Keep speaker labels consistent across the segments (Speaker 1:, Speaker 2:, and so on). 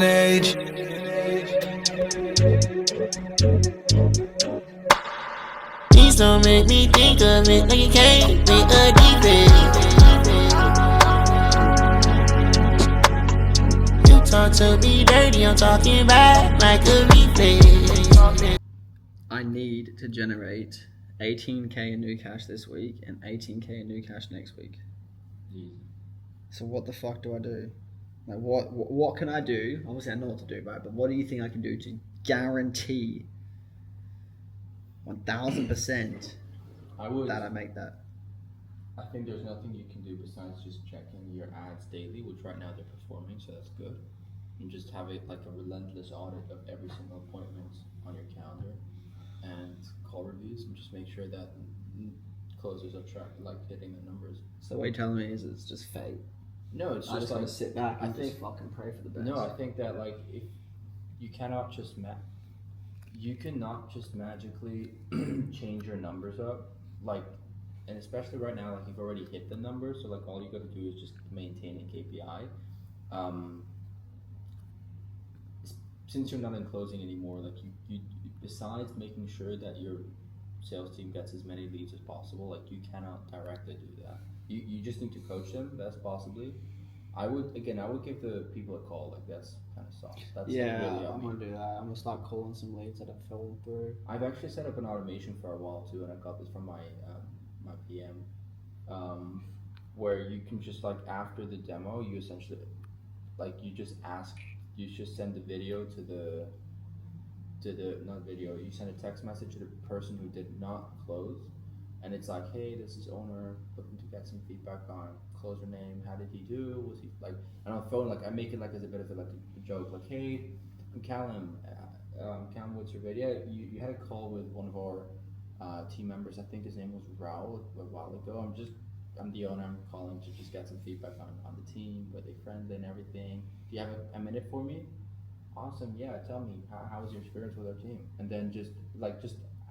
Speaker 1: age.
Speaker 2: Please don't make me think of it like you came with a defect. You talk to me dirty, I'm talking back like a reflex.
Speaker 3: I need to generate 18k in new cash this week and 18k in new cash next week. So what the fuck do I do? Like what can I do? Obviously I know what to do, right? But what do you think I can do to guarantee 1000% that I make that?
Speaker 4: I think there's nothing you can do besides just checking your ads daily, which right now they're performing, so that's good. And just have it like a relentless audit of every single appointment on your calendar and call reviews, and just make sure that closers are hitting the numbers.
Speaker 3: So what you're telling me is it's just fate.
Speaker 4: No, it's
Speaker 3: I
Speaker 4: just
Speaker 3: want
Speaker 4: like
Speaker 3: to sit back and just fucking pray for the best.
Speaker 4: No, I think that like if you cannot just you cannot just magically change your numbers up, like, and especially right now, like you've already hit the numbers, so like all you got to do is just maintain a KPI. Since you're not in closing anymore, like you besides making sure that your sales team gets as many leads as possible, like you cannot directly do that. You just need to coach them best possibly. I would give the people a call. Like that's kind of soft. That's
Speaker 3: yeah,
Speaker 4: really
Speaker 3: I'm gonna do that. I'm gonna start calling some leads that have fallen through.
Speaker 4: I've actually set up an automation for a while too, and I got this from my my PM, where you can just like after the demo, you essentially like you just send the video to the not video. You send a text message to the person who did not close, and it's like, hey, this is owner looking to get some feedback on closer name. How did he do? Was he like? And on the phone, like I make it like as a bit of a joke, like, hey, I'm Callum. Callum, what's your video? You had a call with one of our team members. I think his name was Raul a while ago. I'm the owner. I'm calling to just get some feedback on the team. Were they friendly and everything? Do you have a minute for me? Awesome. Yeah. Tell me how was your experience with our team? And then just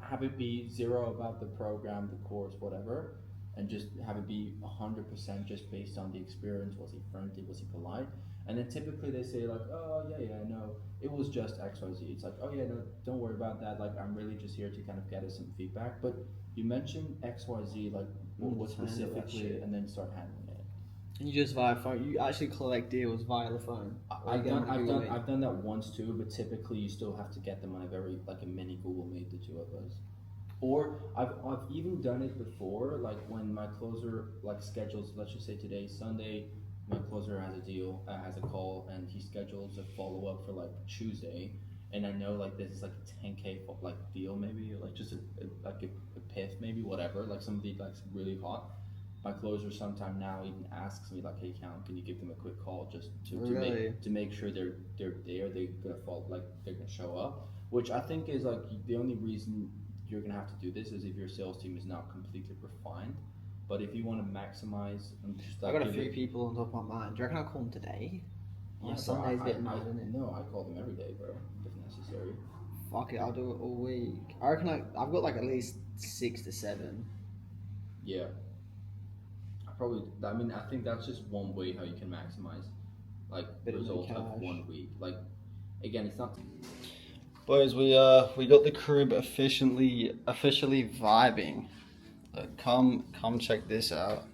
Speaker 4: have it be zero about the program, the course, whatever, and just have it be 100% just based on the experience. Was he friendly? Was he polite? And then typically they say like, oh yeah, no, it was just XYZ. It's like, oh yeah, no, don't worry about that. Like I'm really just here to kind of get us some feedback. But you mentioned XYZ, like what specifically, and then start handling it.
Speaker 3: You just via phone. You actually collect deals via the phone.
Speaker 4: I've done that once too, but typically you still have to get them on a mini Google Meet, the two of us. Or I've even done it before, like when my closer like schedules, let's just say today's Sunday, my closer has a deal, has a call, and he schedules a follow up for like Tuesday, and I know like this is like a 10K like deal maybe, or like just a piff maybe, whatever, like somebody like really hot. My closer sometime now even asks me like, hey Callum, can you give them a quick call just to make sure they're gonna show up, which I think is like the only reason you're gonna have to do this is if your sales team is not completely refined. But if you want to maximize and just like,
Speaker 3: I got a few people on top of my mind. Do you reckon I'll call them today?
Speaker 4: Yeah,
Speaker 3: Sunday's a bit mad, isn't it?
Speaker 4: No, I call them every day, bro, if necessary.
Speaker 3: Fuck it, I'll do it all week. I reckon I've got like at least 6 to 7.
Speaker 4: Yeah. I think that's just one way how you can maximize like results of 1 week. Like again, it's not.
Speaker 3: Boys, we got the crib officially vibing. Come check this out.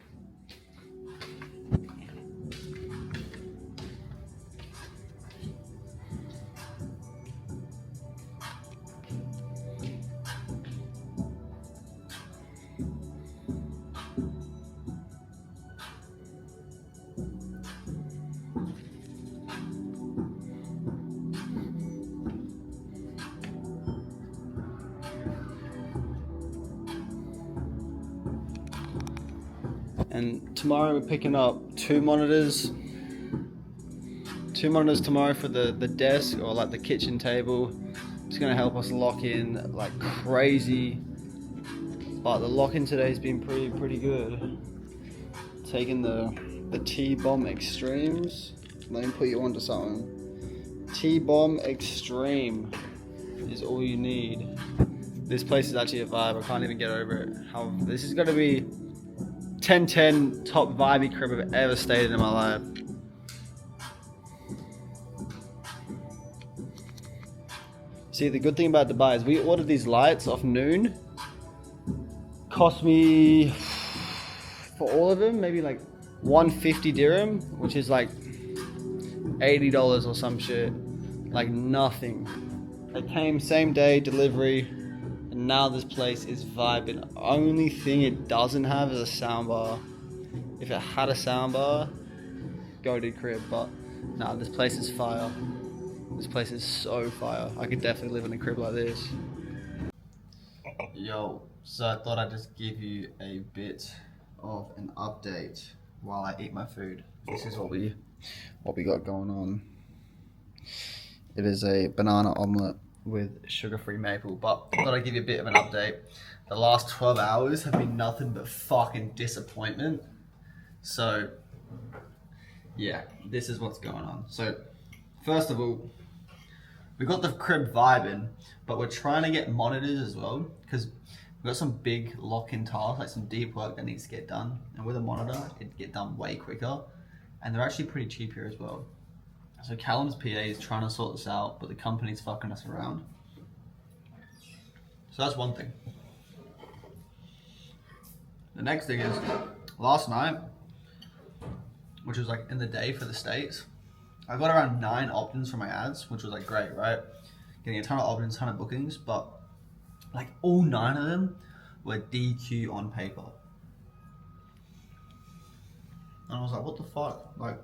Speaker 3: And tomorrow we're picking up 2 monitors. 2 monitors tomorrow for the desk or like the kitchen table. It's gonna help us lock in like crazy. But the lock-in today has been pretty good. Taking the T-Bomb Extremes. Let me put you onto something. T-Bomb Extreme is all you need. This place is actually a vibe. I can't even get over it. This is gonna be 10/10 top vibey crib I've ever stayed in my life. See, the good thing about Dubai is we ordered these lights off Noon. Cost me, for all of them, maybe like 150 dirham, which is like $80 or some shit. Like nothing. They came same day delivery, and now this place is vibing. Only thing it doesn't have is a soundbar. If it had a soundbar, go to crib, but nah, this place is fire. This place is so fire. I could definitely live in a crib like this. Yo, so I thought I'd just give you a bit of an update while I eat my food. This is what we got going on. It is a banana omelette with sugar-free maple, but I thought I'd give you a bit of an update. The last 12 hours have been nothing but fucking disappointment. So, yeah, this is what's going on. So, first of all, we got the crib vibing, but we're trying to get monitors as well, because we've got some big lock-in tasks, like some deep work that needs to get done. And with a monitor, it'd get done way quicker. And they're actually pretty cheap here as well. So Callum's PA is trying to sort this out, but the company's fucking us around. So that's one thing. The next thing is, last night, which was like in the day for the States, I got around 9 opt-ins for my ads, which was like great, right? Getting a ton of opt-ins, ton of bookings, but like all 9 of them were DQ on paper. And I was like, what the fuck? Like,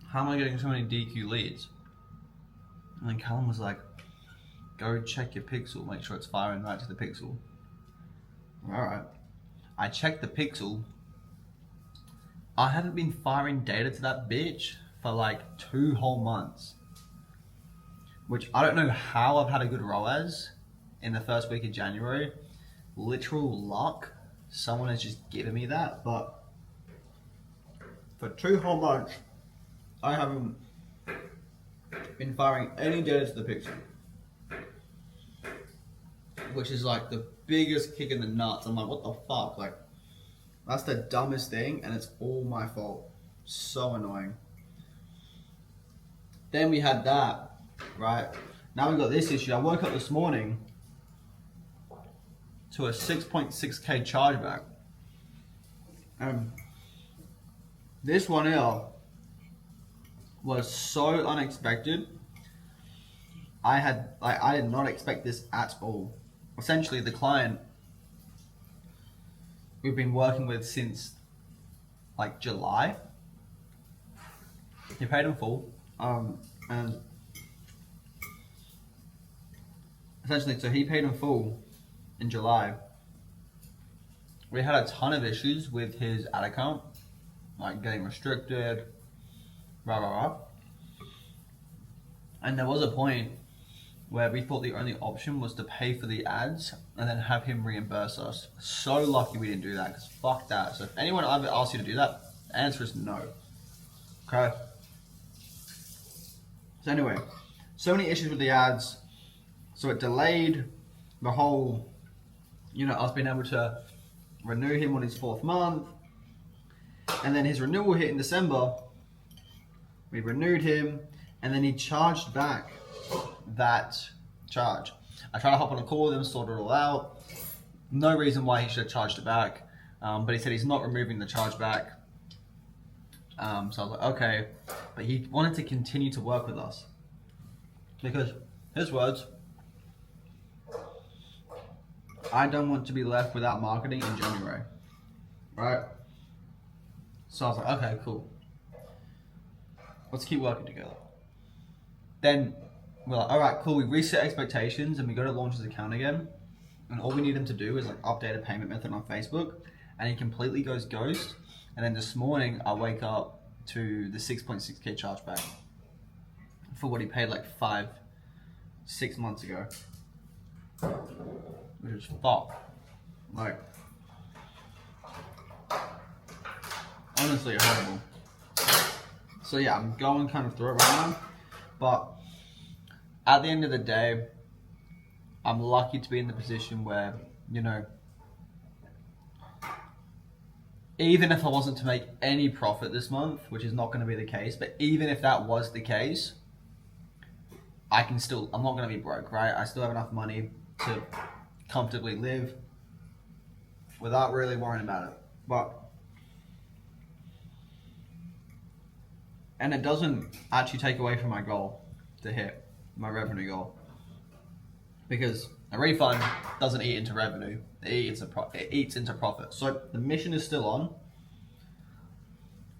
Speaker 3: how am I getting so many DQ leads? And then Callum was like, go check your pixel, make sure it's firing right to the pixel. Alright. I checked the pixel. I haven't been firing data to that bitch for like 2 whole months. Which I don't know how I've had a good ROAS in the first week of January. Literal luck. Someone has just given me that, but for 2 whole months, I haven't been firing any data to the pixel. Which is like the biggest kick in the nuts. I'm like, what the fuck? Like, that's the dumbest thing, and it's all my fault. So annoying. Then we had that, right? Now we've got this issue. I woke up this morning to a 6.6k chargeback. This one here was so unexpected. I did not expect this at all. Essentially, the client we've been working with since like July. He paid in full, and essentially, so he paid in full in July. We had a ton of issues with his ad account, like getting restricted, rah rah rah. And there was a point where we thought the only option was to pay for the ads and then have him reimburse us. So lucky we didn't do that, because fuck that. So if anyone ever asks you to do that, the answer is no. Okay? So anyway, so many issues with the ads. So it delayed the whole, us being able to renew him on his 4th month. And then his renewal hit in December. We renewed him, and then he charged back that charge. I tried to hop on a call with him, sort it all out. No reason why he should have charged it back, but he said he's not removing the charge back. So I was like, okay, but he wanted to continue to work with us because his words, I don't want to be left without marketing in January, right? So I was like, okay, cool. Let's keep working together. Then we're like, all right, cool. We reset expectations and we go to launch his account again. And all we need him to do is like update a payment method on Facebook, and he completely goes ghost. And then this morning I wake up to the 6.6k chargeback for what he paid like 5-6 months ago, which is fuck. Like, honestly horrible. So yeah, I'm going kind of through it right now, but at the end of the day, I'm lucky to be in the position where, even if I wasn't to make any profit this month, which is not going to be the case, but even if that was the case, I'm not gonna be broke, right? I still have enough money to comfortably live without really worrying about it. And it doesn't actually take away from my goal to hit my revenue goal, because a refund doesn't eat into revenue; it eats into profit. So the mission is still on.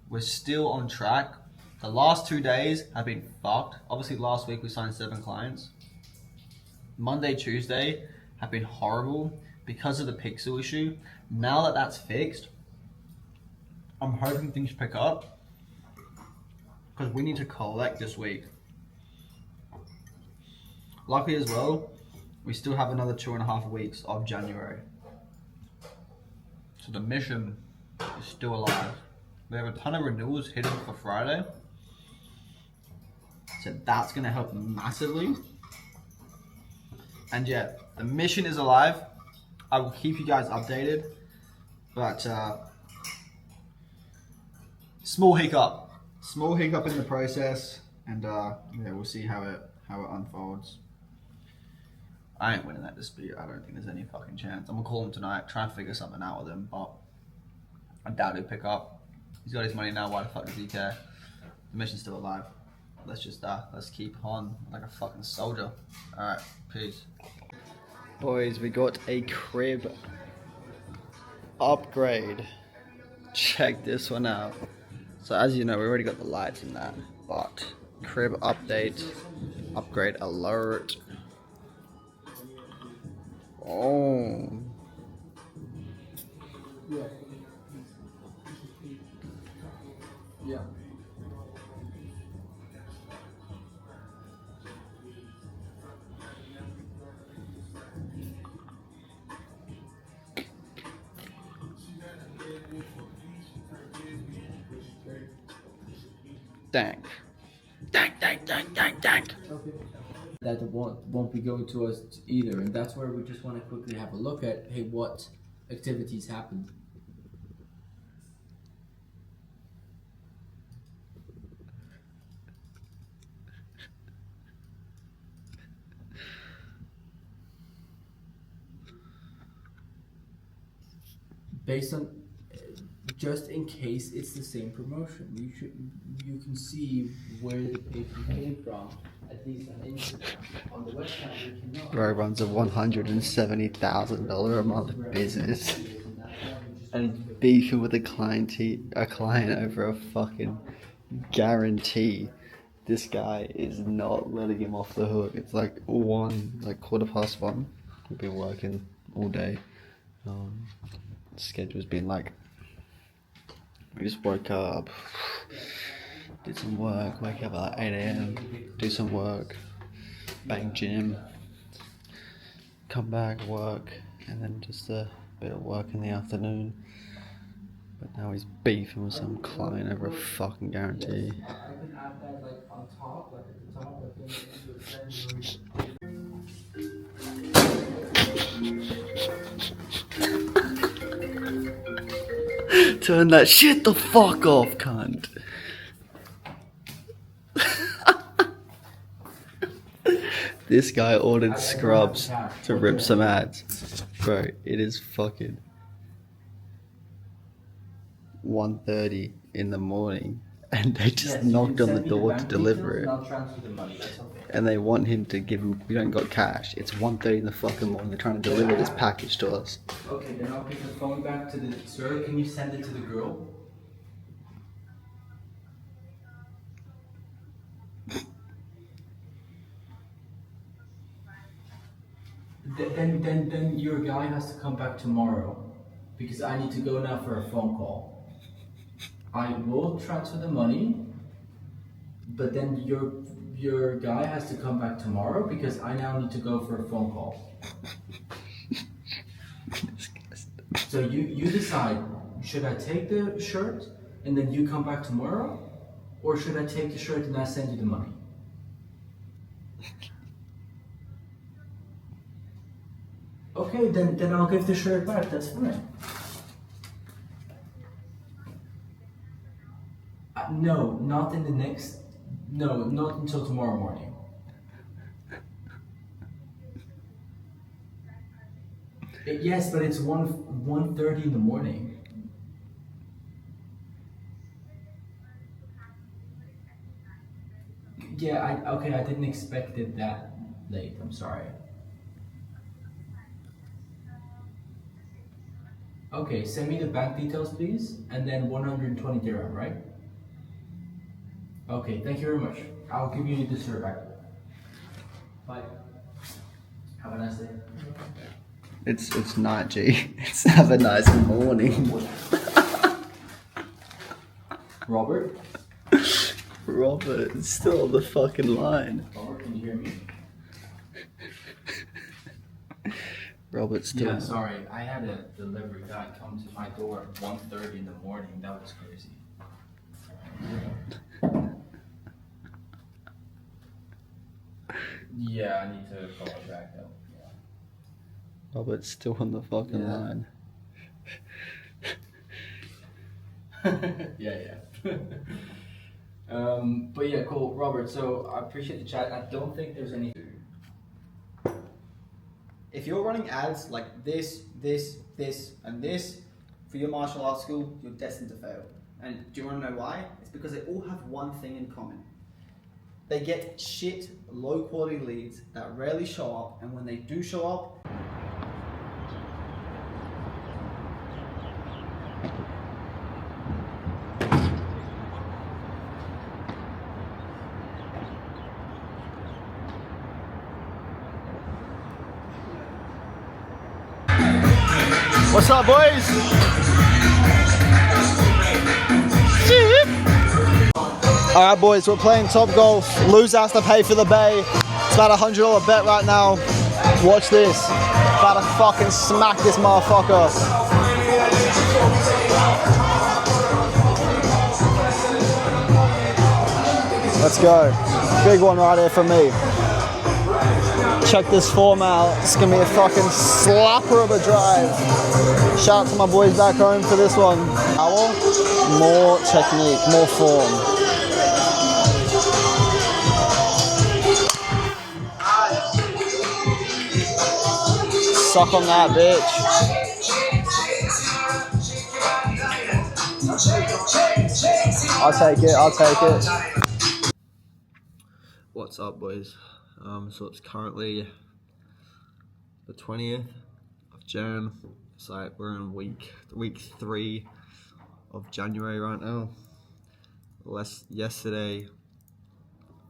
Speaker 3: We're still on track. The last 2 days have been fucked. Obviously, last week we signed 7 clients. Monday, Tuesday have been horrible because of the pixel issue. Now that that's fixed, I'm hoping things pick up, because we need to collect this week. Luckily as well, we still have another 2.5 weeks of January. So the mission is still alive. We have a ton of renewals hidden for Friday. So that's gonna help massively. And yeah, the mission is alive. I will keep you guys updated. But small hiccup in the process, and yeah, we'll see how it unfolds. I ain't winning that dispute. I don't think there's any fucking chance. I'm gonna call him tonight, try and figure something out with him, but I doubt he'll pick up. He's got his money now. Why the fuck does he care? The mission's still alive. Let's keep on like a fucking soldier. All right, peace. Boys, we got a crib upgrade. Check this one out. So as you know, we already got the lights in that, but crib update, upgrade alert. Oh.
Speaker 4: Yeah. Yeah.
Speaker 3: Dang.
Speaker 4: Okay. That won't be going to us either, and that's where we just want to quickly have a look at, hey, what activities happened. Based on, just in case it's the same promotion, you can see where the patron came from, at least on Instagram. On the website, you cannot.
Speaker 3: Bro runs a $170,000 a month business, and he's beefing with a client over a fucking guarantee. This guy is not letting him off the hook. It's like 1:15. We've been working all day. Schedule's been like, we just woke up, did some work, wake up at like 8 a.m, do some work, bang gym, come back, work, and then just a bit of work in the afternoon. But now he's beefing with some client over a fucking guarantee.
Speaker 4: I can add that like on top, like at the top, like
Speaker 3: Turn that shit the fuck off, cunt. This guy ordered scrubs to rip some ads. Bro, it is fucking 1:30 in the morning, and they just knocked on the door to deliver it. And they want him to give him, we don't got cash. It's 1:30 in the fucking morning. They're trying to deliver this package to us.
Speaker 4: Okay, then I'll give the phone back to the sir. Can you send it to the girl? Then your guy has to come back tomorrow, because I need to go now for a phone call. I will transfer the money, but then your guy has to come back tomorrow because I now need to go for a phone call. So you decide, should I take the shirt and then you come back tomorrow, or should I take the shirt and I send you the money? Okay, then I'll give the shirt back, that's fine. No, not until tomorrow morning. Yes, but it's 1:30 in the morning. Yeah, I didn't expect it that late. I'm sorry. Okay, send me the bank details, please, and then 120 dirham, right? Okay, thank you very much. I'll give you the dessert back. Bye. Have a nice day.
Speaker 3: It's night, G. It's have a nice morning.
Speaker 4: Robert?
Speaker 3: Robert, it's still on the fucking line.
Speaker 4: Robert, can you hear me?
Speaker 3: Robert's still.
Speaker 4: Yeah, sorry. I had a delivery guy come to my door at 1:30 in the morning. That was crazy. Yeah, I need to call it back though.
Speaker 3: Robert's still on the fucking line.
Speaker 4: Yeah. But yeah, cool, Robert. So I appreciate the chat. I don't think there's any.
Speaker 1: If you're running ads like this, and this for your martial arts school, you're destined to fail. And do you want to know why? It's because they all have one thing in common. They get shit, low quality leads that rarely show up, and when they do show up,
Speaker 3: What's up, boys? Alright, boys, we're playing Top Golf. Loser has to pay for the bay. It's about $100 bet right now. Watch this. About to fucking smack this motherfucker. Let's go. Big one right here for me. Check this form out. It's gonna be a fucking slapper of a drive. Shout out to my boys back home for this one. Power, more technique, more form. Suck on that, bitch. I'll take it. What's up, boys? So it's currently the 20th of Jan. It's like we're in week 3 of January right now. Yesterday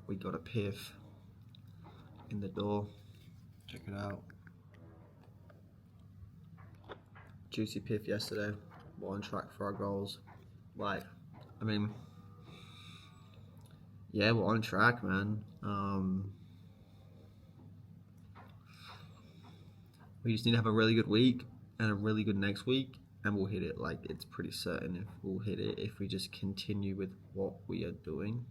Speaker 3: we got a piff in the door. Check it out. Juicy piff yesterday. We're on track for our goals. Like, I mean, yeah, we're on track, man. We just need to have a really good week and a really good next week, and we'll hit it. Like, it's pretty certain if we'll hit it if we just continue with what we are doing.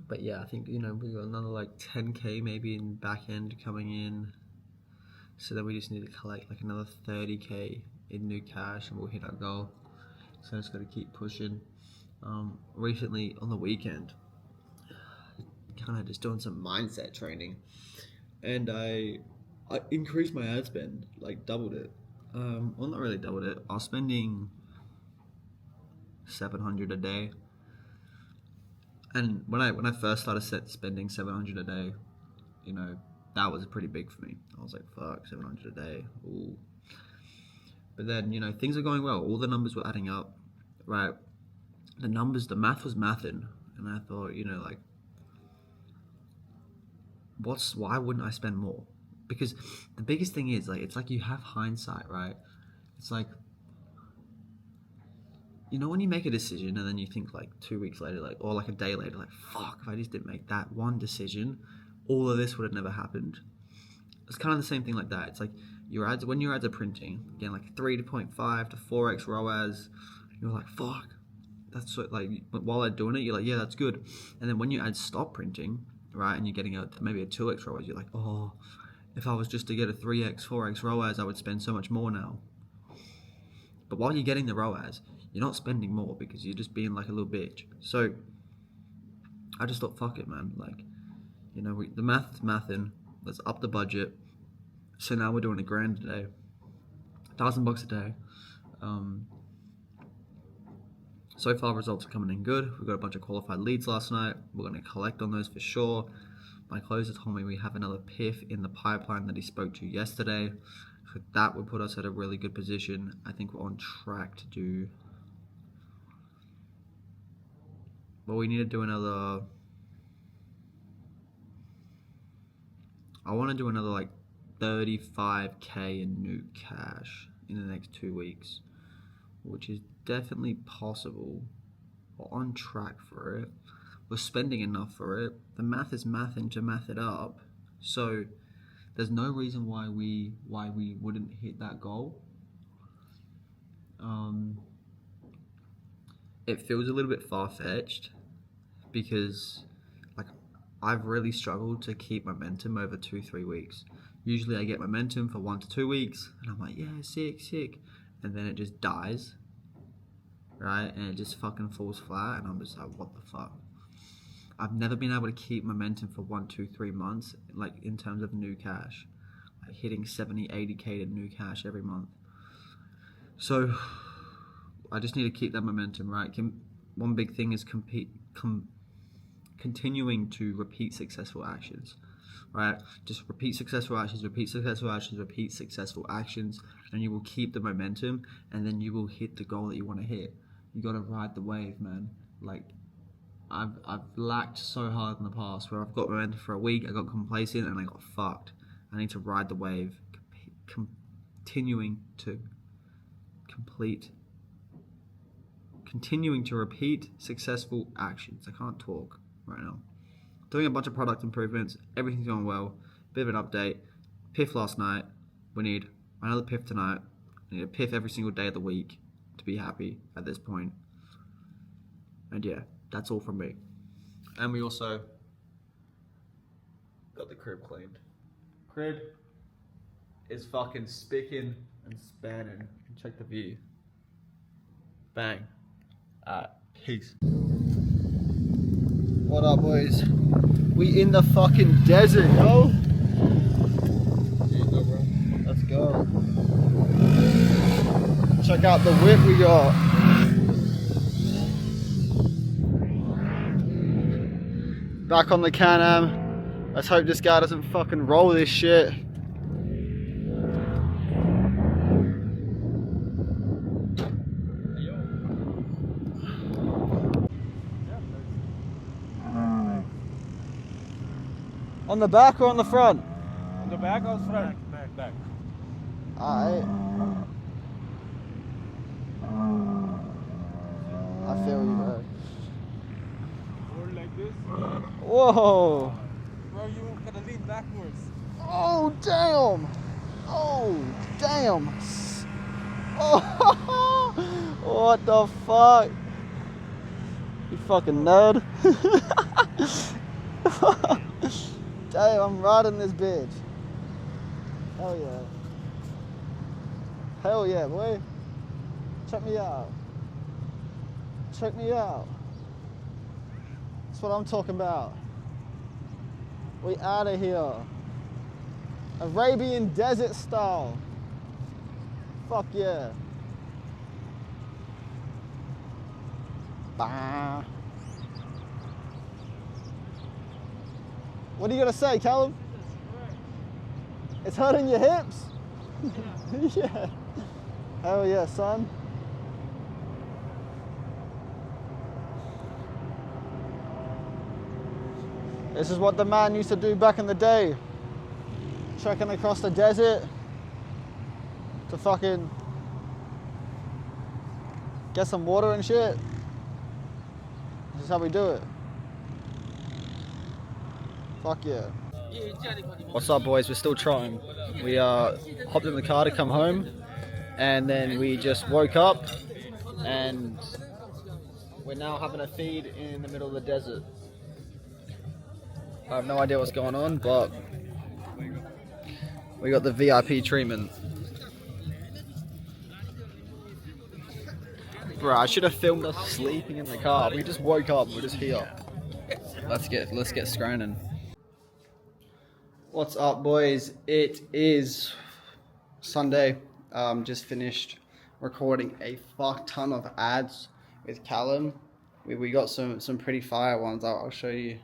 Speaker 3: But yeah, I think, you know, we got another like 10k maybe in back end coming in. So then we just need to collect like another 30k in new cash and we'll hit our goal. So I just got to keep pushing. Recently on the weekend, kind of just doing some mindset training, and I increased my ad spend, like doubled it. Well, not really doubled it. I was spending 700 a day, and when I first started spending 700 a day, you know, that was pretty big for me. I was like, fuck, 700 a day. Ooh. But then, you know, things are going well. All the numbers were adding up, right? The math was mathing, and I thought, you know, like, why wouldn't I spend more? Because the biggest thing is, like, it's like you have hindsight, right? It's like, you know, when you make a decision and then you think like 2 weeks later, like, or like a day later, like, fuck, if I just didn't make that one decision, all of this would have never happened. It's kind of the same thing like that. It's like when your ads are printing, again, like 3.5 to 4x ROAS, you're like, fuck, that's what, like, while they're doing it, you're like, yeah, that's good. And then when your ads stop printing, right, and you're getting maybe a 2x ROAS, you're like, oh, if I was just to get a 3x, 4x ROAS, I would spend so much more now. But while you're getting the ROAS, you're not spending more because you're just being like a little bitch. So I just thought, fuck it, man. Like, you know, the math's mathing. Let's up the budget. So now we're doing $1,000 a day, $1,000 a day. So far results are coming in good. We got a bunch of qualified leads last night. We're going to collect on those for sure. My closer told me we have another PIF in the pipeline that he spoke to yesterday. So that would put us at a really good position. I think we're on track to do... Well, we need to do another... I want to do another like 35k in new cash in the next 2 weeks, which is definitely possible. We're on track for it. We're spending enough for it. The math is mathing to math it up. So there's no reason why we wouldn't hit that goal. It feels a little bit far-fetched because like I've really struggled to keep momentum over 2-3 weeks. Usually I get momentum for 1 to 2 weeks and I'm like, yeah, sick. And then it just dies, right? And it just fucking falls flat and I'm just like, what the fuck? I've never been able to keep momentum for 1, 2, 3 months, like in terms of new cash, like hitting 70, 80k to new cash every month. So I just need to keep that momentum, right? One big thing is continuing to repeat successful actions, right? Just repeat successful actions, repeat successful actions, repeat successful actions, and you will keep the momentum, and then you will hit the goal that you want to hit. You got to ride the wave, man. Like, I've lacked so hard in the past where I've got momentum for a week, I got complacent, and I got fucked. I need to ride the wave, continuing to repeat successful actions. I can't talk right now. Doing a bunch of product improvements, everything's going well. Bit of an update. PIF last night. We need another PIF tonight. We need a PIF every single day of the week to be happy at this point. And yeah, that's all from me. And we also got the crib cleaned. Crib is fucking spicking and spanning. Check the view. Bang. Peace. What up, boys? We in the fucking desert, yo. Let's go. Check out the whip we got. Back on the Can-Am. Let's hope this guy doesn't fucking roll this shit. On the back or on the front?
Speaker 5: On the back or front? Back.
Speaker 3: Alright. I feel you, bro.
Speaker 5: Hold like this.
Speaker 3: Whoa!
Speaker 5: Bro, you gotta lean backwards.
Speaker 3: Oh, damn! Oh, damn! Oh, what the fuck? You fucking nerd. Damn, I'm riding this bitch. Hell yeah. Hell yeah, boy. Check me out. Check me out. That's what I'm talking about. We out of here. Arabian desert style. Fuck yeah. Bah. What are you gonna say, Callum? It's hurting your hips? Yeah. Hell yeah, son. This is what the man used to do back in the day. Trekking across the desert to fucking get some water and shit. This is how we do it. Fuck yeah. What's up, boys? We're still trotting. We hopped in the car to come home, and then we just woke up, and we're now having a feed in the middle of the desert. I have no idea what's going on, but we got the VIP treatment. Bro, I should have filmed us sleeping in the car. We just woke up. We're just here. Let's get screening. What's up, boys? It is Sunday. Just finished recording a fuck ton of ads with Callum. We got some pretty fire ones. I'll show you.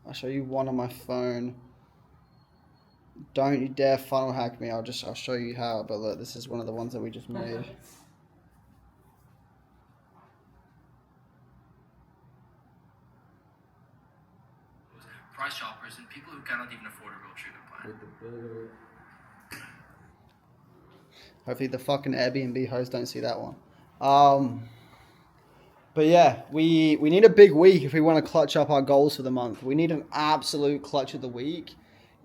Speaker 3: I'll show you one on my phone. Don't you dare funnel hack me. I'll show you how. But look, this is one of the ones that we just made.
Speaker 6: Price shoppers and people who cannot even afford a real treatment plan.
Speaker 3: Hopefully the fucking Airbnb hosts don't see that one. But yeah, we need a big week if we want to clutch up our goals for the month. We need an absolute clutch of the week.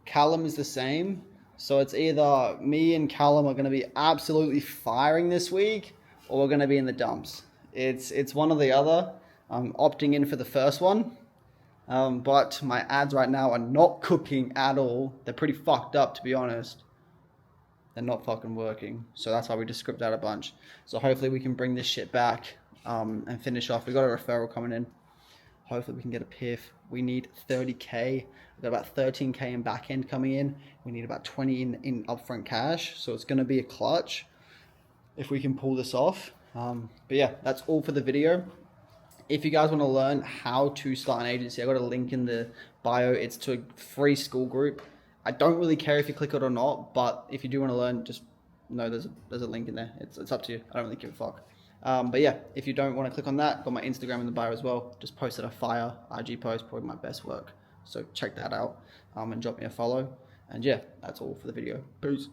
Speaker 3: Callum is the same. So it's either me and Callum are going to be absolutely firing this week, or we're going to be in the dumps. It's one or the other. I'm opting in for the first one. But my ads right now are not cooking at all. They're pretty fucked up, to be honest. They're not fucking working. So that's why we just script out a bunch. So hopefully we can bring this shit back and finish off. We got a referral coming in. Hopefully we can get a PIF. We need 30K. We've got about 13K in back end coming in. We need about 20 in upfront cash. So it's going to be a clutch if we can pull this off. But yeah, that's all for the video. If you guys want to learn how to start an agency, I got a link in the bio. It's to a free school group. I don't really care if you click it or not, but if you do want to learn, just know there's a link in there. It's up to you. I don't really give a fuck. But yeah, if you don't want to click on that, got my Instagram in the bio as well. Just posted a fire IG post, probably my best work. So check that out and drop me a follow. And yeah, that's all for the video. Peace.